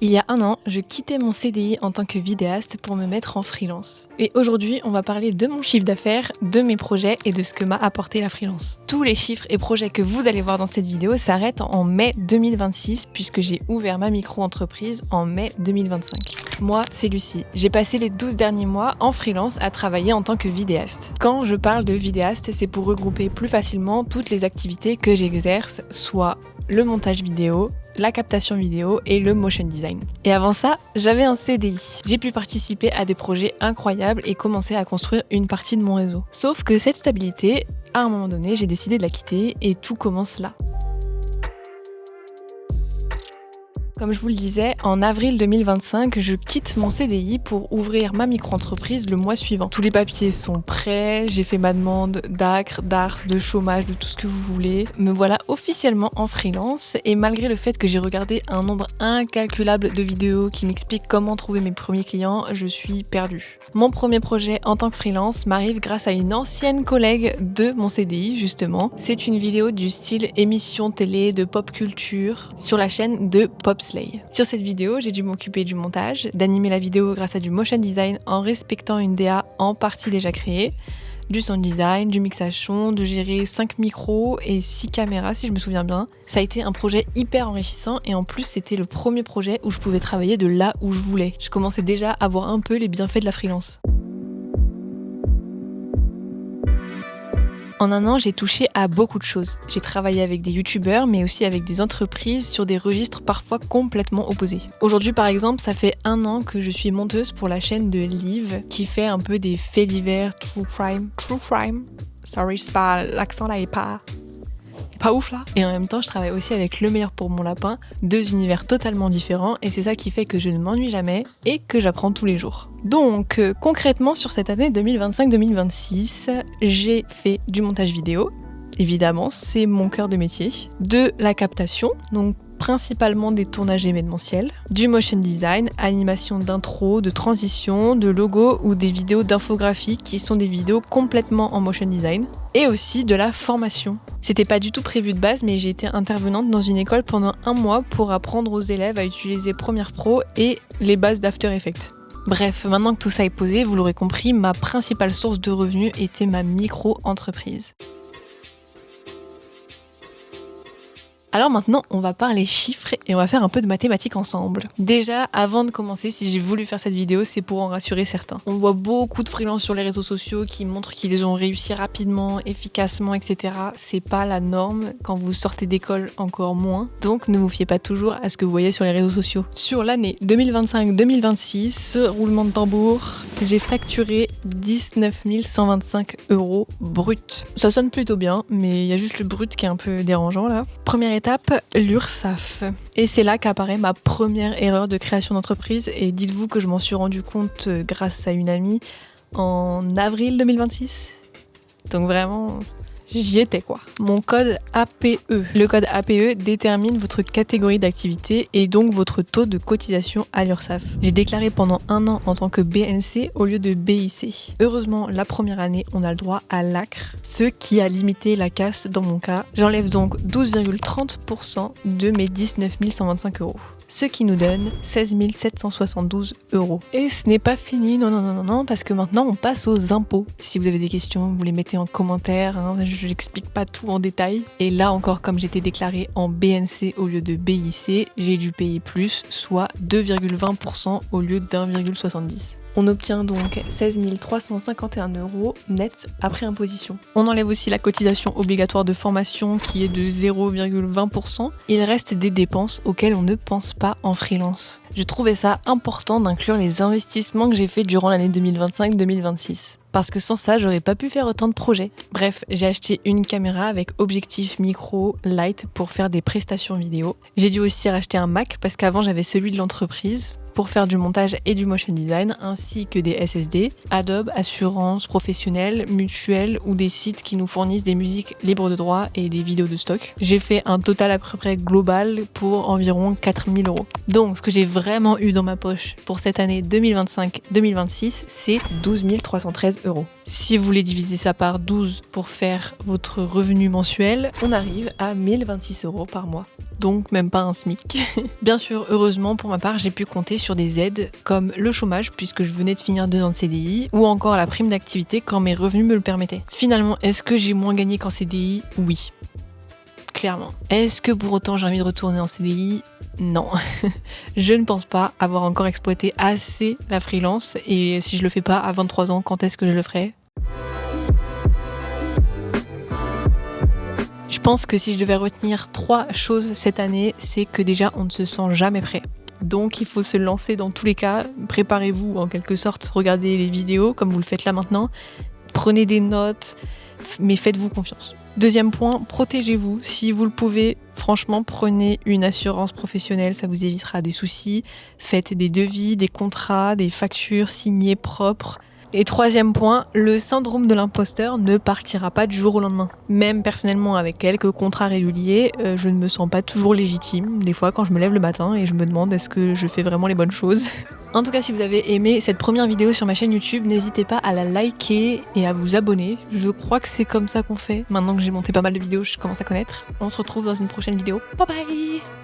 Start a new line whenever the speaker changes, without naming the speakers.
Il y a un an, je quittais mon CDI en tant que vidéaste pour me mettre en freelance. Et aujourd'hui, on va parler de mon chiffre d'affaires, de mes projets et de ce que m'a apporté la freelance. Tous les chiffres et projets que vous allez voir dans cette vidéo s'arrêtent en mai 2026 puisque j'ai ouvert ma micro-entreprise en mai 2025. Moi, c'est Lucie. J'ai passé les 12 derniers mois en freelance à travailler en tant que vidéaste. Quand je parle de vidéaste, c'est pour regrouper plus facilement toutes les activités que j'exerce, soit le montage vidéo, la captation vidéo et le motion design. Et avant ça, j'avais un CDI. J'ai pu participer à des projets incroyables et commencer à construire une partie de mon réseau. Sauf que cette stabilité, à un moment donné, j'ai décidé de la quitter et tout commence là. Comme je vous le disais, en avril 2025, je quitte mon CDI pour ouvrir ma micro-entreprise le mois suivant. Tous les papiers sont prêts, j'ai fait ma demande d'ACRE, d'ARS, de chômage, de tout ce que vous voulez. Me voilà officiellement en freelance et malgré le fait que j'ai regardé un nombre incalculable de vidéos qui m'expliquent comment trouver mes premiers clients, je suis perdue. Mon premier projet en tant que freelance m'arrive grâce à une ancienne collègue de mon CDI justement. C'est une vidéo du style émission télé de pop culture sur la chaîne de Popslay. Sur cette vidéo, j'ai dû m'occuper du montage, d'animer la vidéo grâce à du motion design en respectant une DA en partie déjà créée, du sound design, du mixage son, de gérer 5 micros et 6 caméras si je me souviens bien. Ça a été un projet hyper enrichissant et en plus c'était le premier projet où je pouvais travailler de là où je voulais. Je commençais déjà à voir un peu les bienfaits de la freelance. En un an, j'ai touché à beaucoup de choses. J'ai travaillé avec des youtubeurs, mais aussi avec des entreprises sur des registres parfois complètement opposés. Aujourd'hui, par exemple, ça fait 1 an que je suis monteuse pour la chaîne de Liv, qui fait un peu des faits divers, true crime. Sorry, c'est pas, l'accent là est pas ouf là. Et en même temps, je travaille aussi avec Le Meilleur pour mon lapin, 2 univers totalement différents et c'est ça qui fait que je ne m'ennuie jamais et que j'apprends tous les jours. Donc concrètement sur cette année 2025-2026, j'ai fait du montage vidéo, évidemment, c'est mon cœur de métier, de la captation, donc principalement des tournages événementiels, du motion design, animation d'intro, de transition, de logo ou des vidéos d'infographie qui sont des vidéos complètement en motion design, et aussi de la formation. C'était pas du tout prévu de base, mais j'ai été intervenante dans une école pendant 1 mois pour apprendre aux élèves à utiliser Premiere Pro et les bases d'After Effects. Bref, maintenant que tout ça est posé, vous l'aurez compris, ma principale source de revenus était ma micro-entreprise. Alors maintenant, on va parler chiffres et on va faire un peu de mathématiques ensemble. Déjà, avant de commencer, si j'ai voulu faire cette vidéo, c'est pour en rassurer certains. On voit beaucoup de freelances sur les réseaux sociaux qui montrent qu'ils ont réussi rapidement, efficacement, etc. C'est pas la norme. Quand vous sortez d'école, encore moins. Donc ne vous fiez pas toujours à ce que vous voyez sur les réseaux sociaux. Sur l'année 2025-2026, roulement de tambour, j'ai facturé 19 125 € brut. Ça sonne plutôt bien, mais il y a juste le brut qui est un peu dérangeant là. Première étape, l'URSSAF. Et c'est là qu'apparaît ma première erreur de création d'entreprise et dites-vous que je m'en suis rendu compte grâce à une amie en avril 2026. Donc vraiment, j'y étais quoi. Mon code APE. Le code APE détermine votre catégorie d'activité et donc votre taux de cotisation à l'URSSAF. J'ai déclaré pendant 1 an en tant que BNC au lieu de BIC. Heureusement, la première année, on a le droit à l'ACRE, ce qui a limité la casse dans mon cas. J'enlève donc 12,30% de mes 19 125 €. Ce qui nous donne 16 772 €. Et ce n'est pas fini, non, parce que maintenant on passe aux impôts. Si vous avez des questions, vous les mettez en commentaire, je n'explique pas tout en détail. Et là encore, comme j'étais déclarée en BNC au lieu de BIC, j'ai dû payer plus, soit 2,20% au lieu d'1,70. On obtient donc 16 351 € net après imposition. On enlève aussi la cotisation obligatoire de formation qui est de 0,20%. Il reste des dépenses auxquelles on ne pense pas en freelance. Je trouvais ça important d'inclure les investissements que j'ai faits durant l'année 2025-2026. Parce que sans ça, j'aurais pas pu faire autant de projets. Bref, j'ai acheté une caméra avec objectif micro light pour faire des prestations vidéo. J'ai dû aussi racheter un Mac parce qu'avant j'avais celui de l'entreprise pour faire du montage et du motion design, ainsi que des SSD, Adobe, assurance professionnelle, mutuelle ou des sites qui nous fournissent des musiques libres de droit et des vidéos de stock. J'ai fait un total à peu près global pour environ 4000 €. Donc ce que j'ai vraiment eu dans ma poche pour cette année 2025-2026, c'est 12 313 €. Si vous voulez diviser ça par 12 pour faire votre revenu mensuel, on arrive à 1026 € par mois. Donc même pas un SMIC. Bien sûr, heureusement pour ma part, j'ai pu compter sur des aides comme le chômage puisque je venais de finir 2 ans de CDI ou encore la prime d'activité quand mes revenus me le permettaient. Finalement, est-ce que j'ai moins gagné qu'en CDI ? Oui. Clairement. Est-ce que pour autant j'ai envie de retourner en CDI ? Non. Je ne pense pas avoir encore exploité assez la freelance et si je le fais pas à 23 ans, quand est-ce que je le ferai ? Je pense que si je devais retenir 3 choses cette année, c'est que déjà on ne se sent jamais prêt. Donc il faut se lancer dans tous les cas, préparez-vous en quelque sorte, regardez des vidéos comme vous le faites là maintenant, prenez des notes, mais faites-vous confiance. Deuxième point, protégez-vous. Si vous le pouvez, franchement, prenez une assurance professionnelle, ça vous évitera des soucis. Faites des devis, des contrats, des factures signées propres. Et troisième point, le syndrome de l'imposteur ne partira pas du jour au lendemain. Même personnellement, avec quelques contrats réguliers, je ne me sens pas toujours légitime. Des fois, quand je me lève le matin et je me demande est-ce que je fais vraiment les bonnes choses. En tout cas, si vous avez aimé cette première vidéo sur ma chaîne YouTube, n'hésitez pas à la liker et à vous abonner. Je crois que c'est comme ça qu'on fait. Maintenant que j'ai monté pas mal de vidéos, je commence à connaître. On se retrouve dans une prochaine vidéo. Bye bye!